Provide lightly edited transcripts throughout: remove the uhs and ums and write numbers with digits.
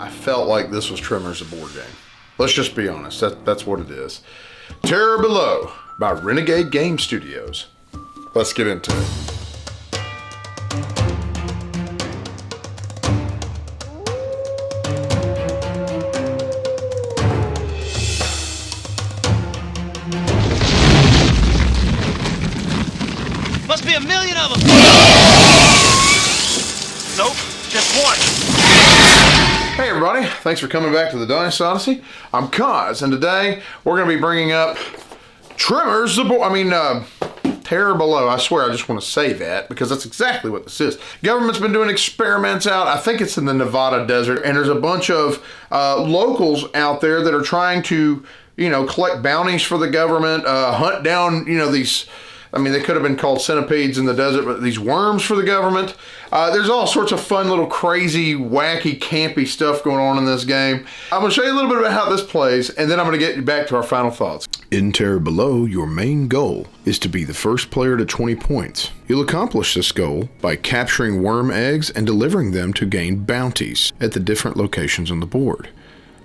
I felt like this was Tremors, a board game. Let's just be honest, that's what it is. Terror Below by Renegade Game Studios. Let's get into it. Must be a million of them! Nope, just one. Hey everybody, thanks for coming back to the Dice Odyssey. I'm Kaz, and today we're going to be bringing up Tremors, Terror Below. I swear I just want to say that because that's exactly what this is. Government's been doing experiments out, I think it's in the Nevada desert, and there's a bunch of locals out there that are trying to, collect bounties for the government, hunt down, these... they could have been called centipedes in the desert, but these worms for the government. There's all sorts of fun, little crazy, wacky, campy stuff going on in this game. I'm going to show you a little bit about how this plays, and then I'm going to get you back to our final thoughts. In Terror Below, your main goal is to be the first player to 20 points. You'll accomplish this goal by capturing worm eggs and delivering them to gain bounties at the different locations on the board.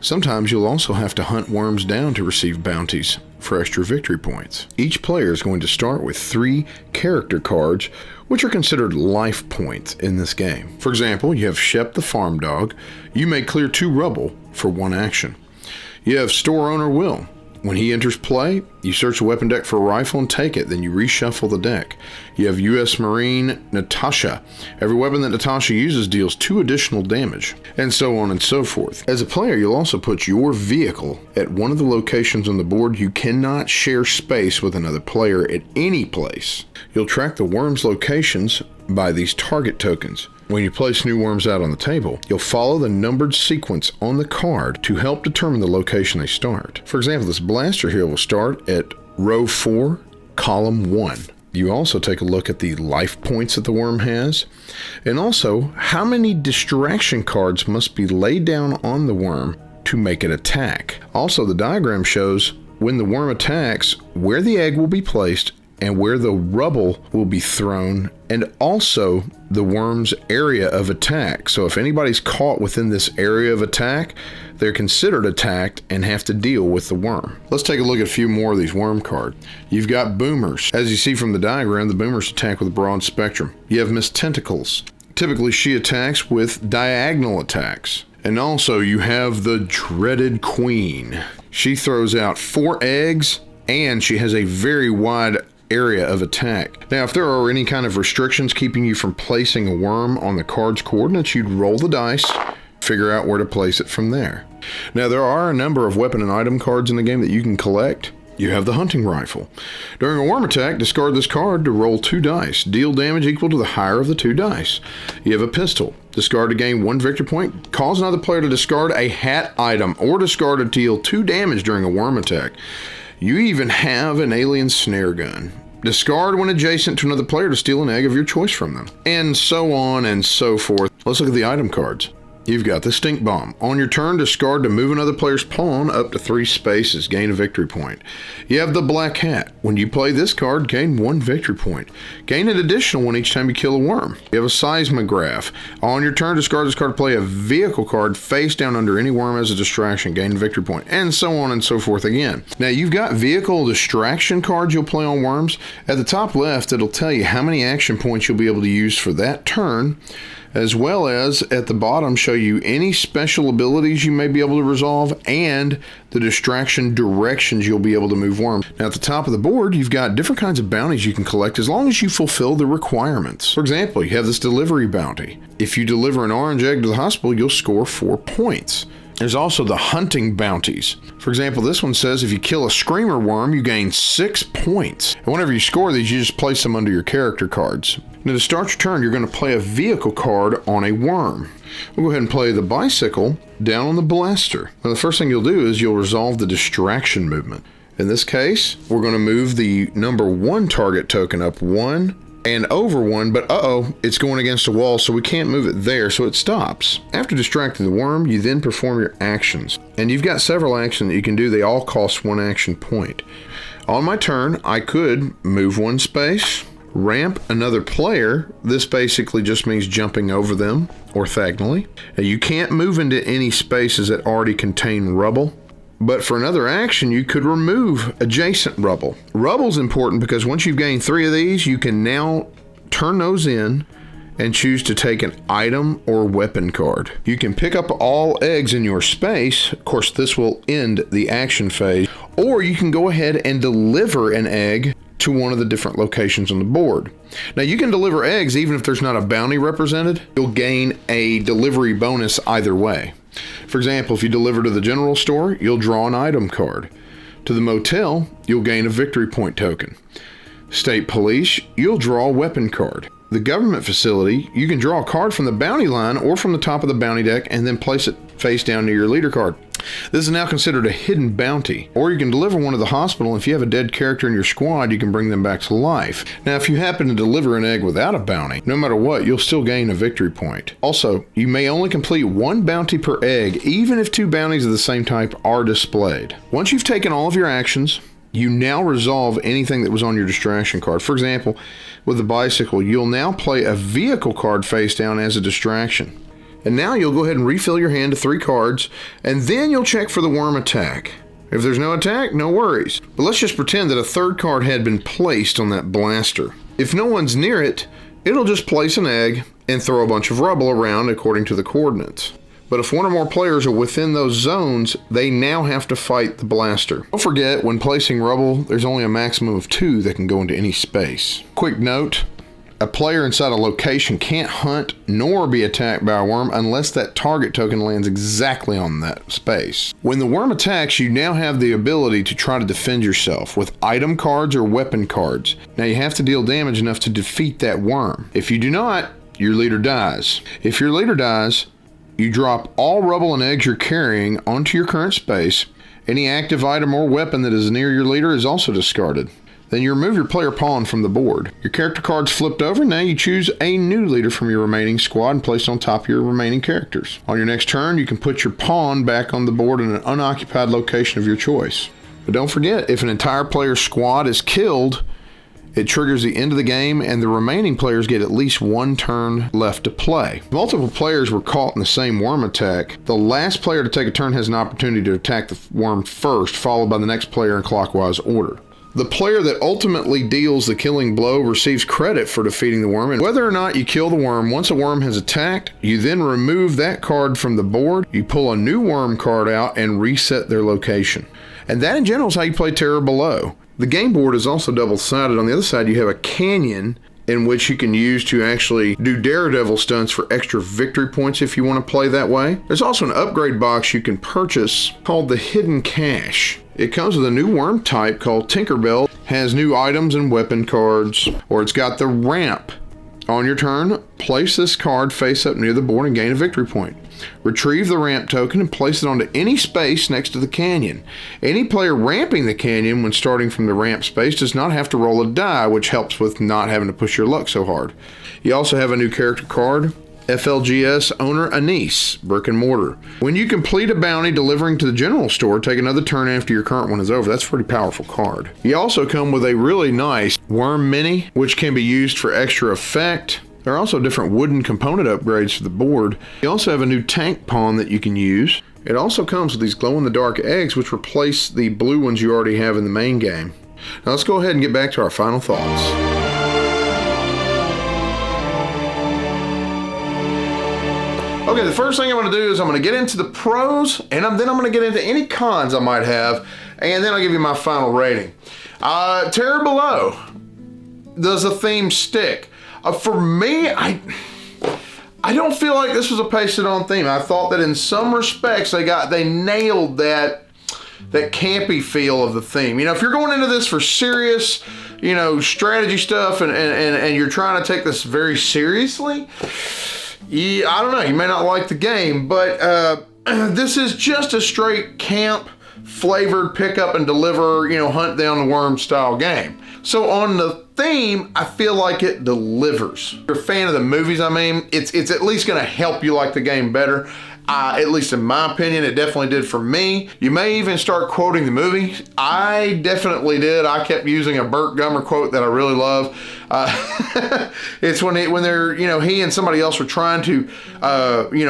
Sometimes you'll also have to hunt worms down to receive bounties for extra victory points. Each player is going to start with 3 character cards, which are considered life points in this game. For example, you have Shep the farm dog. You may clear 2 rubble for 1 action. You have store owner Will. When he enters play, you search the weapon deck for a rifle and take it, then you reshuffle the deck. You have U.S. Marine Natasha. Every weapon that Natasha uses deals 2 additional damage, and so on and so forth. As a player, you'll also put your vehicle at one of the locations on the board. You cannot share space with another player at any place. You'll track the worms' locations by these target tokens. When you place new worms out on the table, you'll follow the numbered sequence on the card to help determine the location they start. For example, this blaster here will start at row 4, column 1. You also take a look at the life points that the worm has, and also how many distraction cards must be laid down on the worm to make it attack. Also, the diagram shows when the worm attacks, where the egg will be placed and where the rubble will be thrown, and also the worm's area of attack. So if anybody's caught within this area of attack, they're considered attacked and have to deal with the worm. Let's take a look at a few more of these worm cards. You've got boomers. As you see from the diagram, the boomers attack with a broad spectrum. You have Miss Tentacles. Typically she attacks with diagonal attacks. And also you have the dreaded Queen. She throws out 4 eggs and she has a very wide area of attack. Now, if there are any kind of restrictions keeping you from placing a worm on the card's coordinates, you'd roll the dice, figure out where to place it from there. Now, there are a number of weapon and item cards in the game that you can collect. You have the hunting rifle. During a worm attack, discard this card to roll 2 dice. Deal damage equal to the higher of the 2 dice. You have a pistol. Discard to gain 1 victory point. Cause another player to discard a hat item or discard to deal 2 damage during a worm attack. You even have an alien snare gun. Discard when adjacent to another player to steal an egg of your choice from them. And so on and so forth. Let's look at the item cards. You've got the Stink Bomb. On your turn, discard to move another player's pawn up to 3 spaces, gain a victory point. You have the Black Hat. When you play this card, gain 1 victory point. Gain an additional one each time you kill a worm. You have a Seismograph. On your turn, discard this card to play a vehicle card face down under any worm as a distraction, gain a victory point, and so on and so forth again. Now, you've got vehicle distraction cards you'll play on worms. At the top left, it'll tell you how many action points you'll be able to use for that turn, as well as at the bottom show you any special abilities you may be able to resolve and the distraction directions you'll be able to move worms. Now at the top of the board, you've got different kinds of bounties you can collect as long as you fulfill the requirements. For example, you have this delivery bounty. If you deliver an orange egg to the hospital, you'll score 4 points. There's also the hunting bounties. For example, this one says if you kill a screamer worm, you gain 6 points. And whenever you score these, you just place them under your character cards. Now to start your turn, you're going to play a vehicle card on a worm. We'll go ahead and play the bicycle down on the blaster. Now the first thing you'll do is you'll resolve the distraction movement. In this case, we're going to move the number 1 target token up 1 and over 1, but it's going against a wall, so we can't move it there, so it stops. After distracting the worm, you then perform your actions. And you've got several actions that you can do. They all cost 1 action point. On my turn, I could move 1 space, ramp another player. This basically just means jumping over them. orthogonally. Now, you can't move into any spaces that already contain rubble. But for another action, you could remove adjacent rubble. Rubble's important because once you've gained 3 of these, you can now turn those in and choose to take an item or weapon card. You can pick up all eggs in your space. Of course, this will end the action phase. Or you can go ahead and deliver an egg to one of the different locations on the board. Now, you can deliver eggs even if there's not a bounty represented. You'll gain a delivery bonus either way. For example, if you deliver to the general store, you'll draw an item card. To the motel, you'll gain a victory point token. State police, you'll draw a weapon card. The government facility, you can draw a card from the bounty line or from the top of the bounty deck and then place it face down near your leader card. This is now considered a hidden bounty. Or you can deliver one to the hospital, and if you have a dead character in your squad, you can bring them back to life. Now, if you happen to deliver an egg without a bounty, no matter what, you'll still gain a victory point. Also, you may only complete 1 bounty per egg, even if 2 bounties of the same type are displayed. Once you've taken all of your actions, you now resolve anything that was on your distraction card. For example, with the bicycle, you'll now play a vehicle card face down as a distraction. And now you'll go ahead and refill your hand to 3 cards, and then you'll check for the worm attack. If there's no attack, no worries. But let's just pretend that a 3rd card had been placed on that blaster. If no one's near it, it'll just place an egg and throw a bunch of rubble around according to the coordinates. But if one or more players are within those zones, they now have to fight the blaster. Don't forget, when placing rubble, there's only a maximum of 2 that can go into any space. Quick note, a player inside a location can't hunt nor be attacked by a worm unless that target token lands exactly on that space. When the worm attacks, you now have the ability to try to defend yourself with item cards or weapon cards. Now you have to deal damage enough to defeat that worm. If you do not, your leader dies. If your leader dies, you drop all rubble and eggs you're carrying onto your current space. Any active item or weapon that is near your leader is also discarded. Then you remove your player pawn from the board. Your character card's flipped over. Now you choose a new leader from your remaining squad and place it on top of your remaining characters. On your next turn, you can put your pawn back on the board in an unoccupied location of your choice. But don't forget, if an entire player's squad is killed, it triggers the end of the game, and the remaining players get at least 1 turn left to play. If multiple players were caught in the same worm attack, the last player to take a turn has an opportunity to attack the worm first, followed by the next player in clockwise order. The player that ultimately deals the killing blow receives credit for defeating the worm, and whether or not you kill the worm, once a worm has attacked, you then remove that card from the board, you pull a new worm card out, and reset their location. And that in general is how you play Terror Below. The game board is also double-sided. On the other side, you have a canyon in which you can use to actually do daredevil stunts for extra victory points if you want to play that way. There's also an upgrade box you can purchase called the Hidden Cache. It comes with a new worm type called Tinkerbell, has new items and weapon cards, or it's got the ramp. On your turn, place this card face up near the board and gain a victory point. Retrieve the ramp token and place it onto any space next to the canyon. Any player ramping the canyon when starting from the ramp space does not have to roll a die, which helps with not having to push your luck so hard. You also have a new character card, FLGS owner Anise, brick and mortar. When you complete a bounty delivering to the general store, take another turn after your current one is over. That's a pretty powerful card. You also come with a really nice worm mini, which can be used for extra effect. There are also different wooden component upgrades to the board. You also have a new tank pawn that you can use. It also comes with these glow-in-the-dark eggs, which replace the blue ones you already have in the main game. Now let's go ahead and get back to our final thoughts. Okay, the first thing I'm going to do is I'm going to get into the pros, and then I'm going to get into any cons I might have, and then I'll give you my final rating. Terror Below. Does the theme stick? For me, I don't feel like this was a pasted-on theme. I thought that in some respects they nailed that campy feel of the theme. You know, if you're going into this for serious, you know, strategy stuff and you're trying to take this very seriously, I don't know, you may not like the game, but this is just a straight camp flavored pick up and deliver, you know, hunt down the worm style game. So on the theme, I feel like it delivers. If you're a fan of the movies, I mean, it's at least gonna help you like the game better. At least in my opinion, it definitely did for me. You may even start quoting the movie. I definitely did. I kept using a Burt Gummer quote that I really love. It's when they're, he and somebody else were trying to,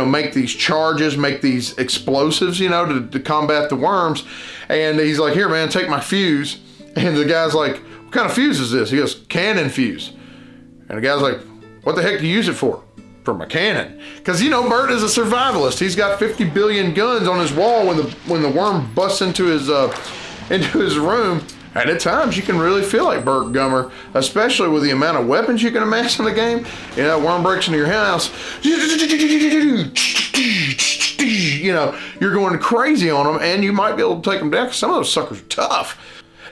make these charges, make these explosives, to combat the worms. And he's like, here, man, take my fuse. And the guy's like, what kind of fuse is this? He goes, cannon fuse. And the guy's like, what the heck do you use it for? For my cannon. Because, Burt is a survivalist. He's got 50 billion guns on his wall when the worm busts into his room. And at times, you can really feel like Burt Gummer, especially with the amount of weapons you can amass in the game. Worm breaks into your house. You're going crazy on them, and you might be able to take them down because some of those suckers are tough.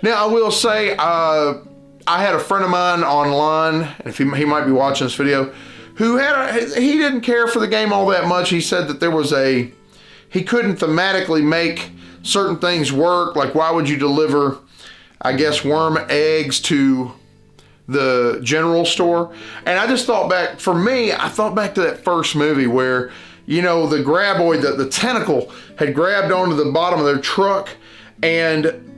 Now, I will say, I had a friend of mine online, and if he might be watching this video, who he didn't care for the game all that much. He said that he couldn't thematically make certain things work. Like, why would you deliver, I guess, worm eggs to the general store? And I just thought back, for me, I thought back to that first movie where, the graboid, the tentacle had grabbed onto the bottom of their truck, and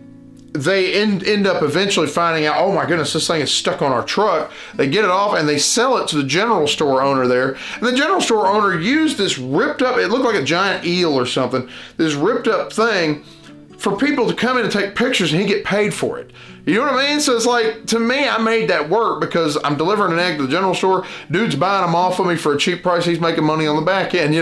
they end up eventually finding out, oh my goodness, this thing is stuck on our truck. They get it off and they sell it to the general store owner there. And the general store owner used this ripped up, it looked like a giant eel or something, this ripped up thing for people to come in and take pictures, and he get paid for it. You know what I mean? So it's like, to me, I made that work because I'm delivering an egg to the general store. Dude's buying them off of me for a cheap price. He's making money on the back end,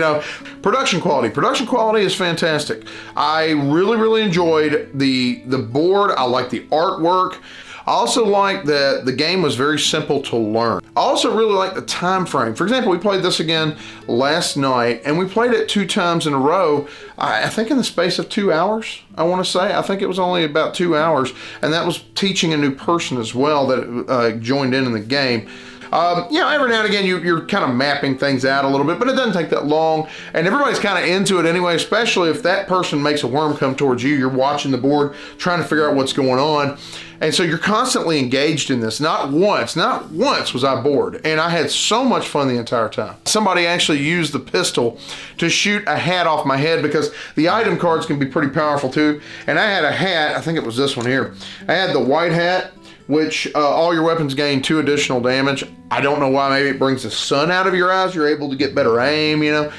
Production quality. Production quality is fantastic. I really, really enjoyed the board. I like the artwork. I also like that the game was very simple to learn. I also really like the time frame. For example, we played this again last night, and we played it 2 times in a row, I think in the space of 2 hours, I want to say. I think it was only about 2 hours, and that was teaching a new person as well that joined in the game. Every now and again, you're kind of mapping things out a little bit, but it doesn't take that long, and everybody's kind of into it anyway, especially if that person makes a worm come towards you. You're watching the board, trying to figure out what's going on, and so you're constantly engaged in this. Not once was I bored, and I had so much fun the entire time. Somebody actually used the pistol to shoot a hat off my head because the item cards can be pretty powerful too, and I had a hat, I think it was this one here. I had the white hat, which all your weapons gain 2 additional damage. I don't know why. Maybe it brings the sun out of your eyes. You're able to get better aim,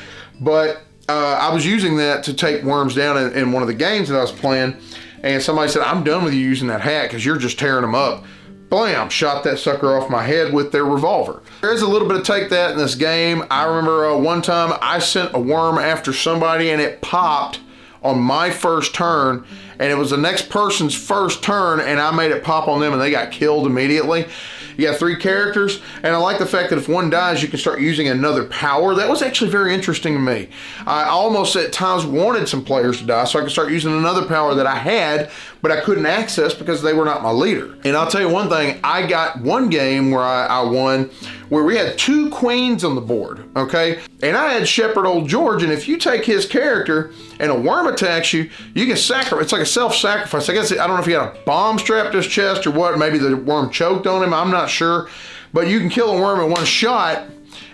But I was using that to take worms down in one of the games that I was playing, and somebody said, I'm done with you using that hat because you're just tearing them up. Blam! Shot that sucker off my head with their revolver. There's a little bit of take that in this game. I remember one time I sent a worm after somebody, and it popped on my first turn, and it was the next person's first turn, and I made it pop on them, and they got killed immediately. You got 3 characters, and I like the fact that if one dies, you can start using another power. That was actually very interesting to me. I almost at times wanted some players to die so I could start using another power that I had, but I couldn't access because they were not my leader. And I'll tell you one thing, I got one game where I won, where we had 2 queens on the board, okay? And I had Shepherd Old George, and if you take his character and a worm attacks you, you can sacrifice. It's like a self-sacrifice. I guess, I don't know if he had a bomb strapped to his chest or what. Maybe the worm choked on him. I'm not sure. But you can kill a worm in one shot.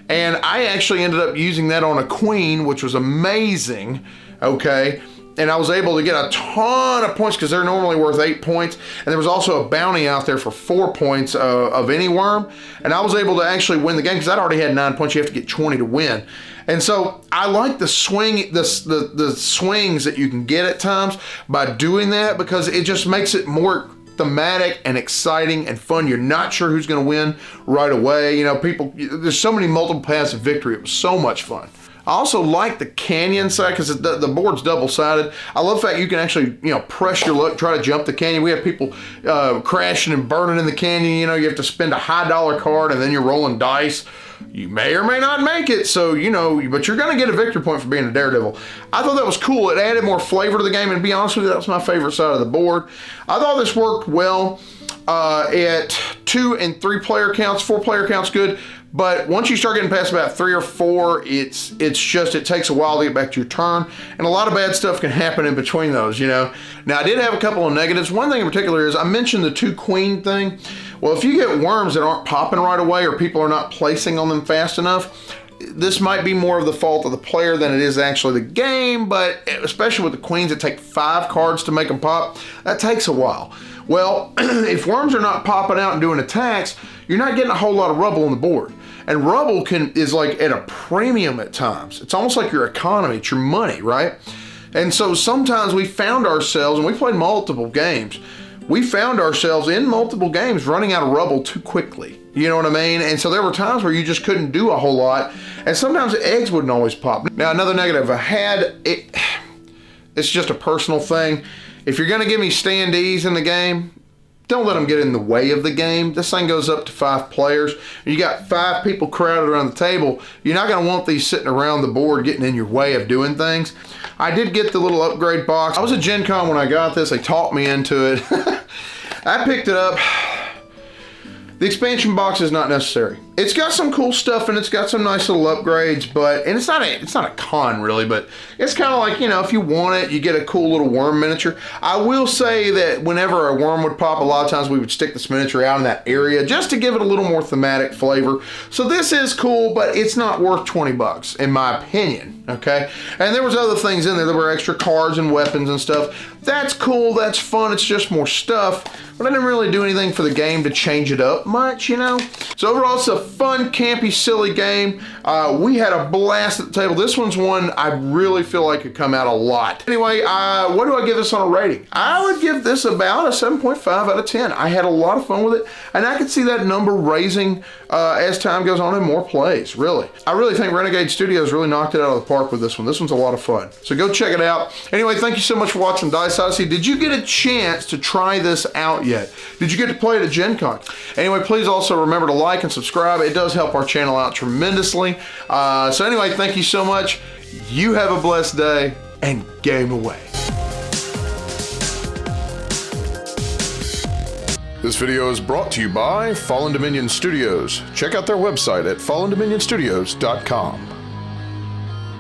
And I actually ended up using that on a queen, which was amazing, okay? And I was able to get a ton of points because they're normally worth 8 points. And there was also a bounty out there for 4 points of any worm. And I was able to actually win the game because I'd already had 9 points. You have to get 20 to win. And so I like the swings that you can get at times by doing that because it just makes it more thematic and exciting and fun. You're not sure who's going to win right away. There's so many multiple paths of victory. It was so much fun. I also like the canyon side because the board's double-sided. I love the fact you can actually, press your luck, try to jump the canyon. We have people crashing and burning in the canyon. You have to spend a high dollar card and then you're rolling dice. You may or may not make it, so, but you're going to get a victory point for being a daredevil. I thought that was cool. It added more flavor to the game, and to be honest with you, that was my favorite side of the board. I thought this worked well at 2 and 3 player counts. 4 player counts good. But once you start getting past about 3 or 4, it takes a while to get back to your turn, and a lot of bad stuff can happen in between those, Now, I did have a couple of negatives. One thing in particular is I mentioned the 2 queen thing. Well, if you get worms that aren't popping right away or people are not placing on them fast enough, this might be more of the fault of the player than it is actually the game, but especially with the queens that take 5 cards to make them pop, that takes a while. Well, if worms are not popping out and doing attacks, you're not getting a whole lot of rubble on the board. And rubble is like at a premium at times. It's almost like your economy, it's your money, right? And so sometimes we found ourselves, and we played multiple games, we found ourselves in multiple games running out of rubble too quickly. You know what I mean? And so there were times where you just couldn't do a whole lot, and sometimes the eggs wouldn't always pop. Now, another negative I had, it's just a personal thing. If you're gonna give me standees in the game, don't let them get in the way of the game. This thing goes up to 5 players. You got 5 people crowded around the table. You're not gonna want these sitting around the board getting in your way of doing things. I did get the little upgrade box. I was at Gen Con when I got this. They taught me into it. I picked it up. The expansion box is not necessary. It's got some cool stuff and it's got some nice little upgrades, and it's not a con really, but it's kind of like, you know, if you want it, you get a cool little worm miniature. I will say that whenever a worm would pop, a lot of times we would stick this miniature out in that area just to give it a little more thematic flavor. So this is cool, but it's not worth 20 bucks in my opinion, okay? And there was other things in there. There were extra cards and weapons and stuff. That's cool, that's fun, it's just more stuff, but I didn't really do anything for the game to change it up much, you know? So overall, it's a fun, campy, silly game. We had a blast at the table. This one's one I really feel like could come out a lot. Anyway, what do I give this on a rating? I would give this about a 7.5 out of 10. I had a lot of fun with it, and I could see that number raising as time goes on and more plays, really. I really think Renegade Studios really knocked it out of the park with this one. This one's a lot of fun. So go check it out. Anyway, thank you so much for watching Dice Odyssey. Did you get a chance to try this out yet? Did you get to play it at Gen Con? Anyway, please also remember to like and subscribe. It does help our channel out tremendously. So anyway, thank you so much. You have a blessed day, and game away. This video is brought to you by Fallen Dominion Studios. Check out their website at fallendominionstudios.com.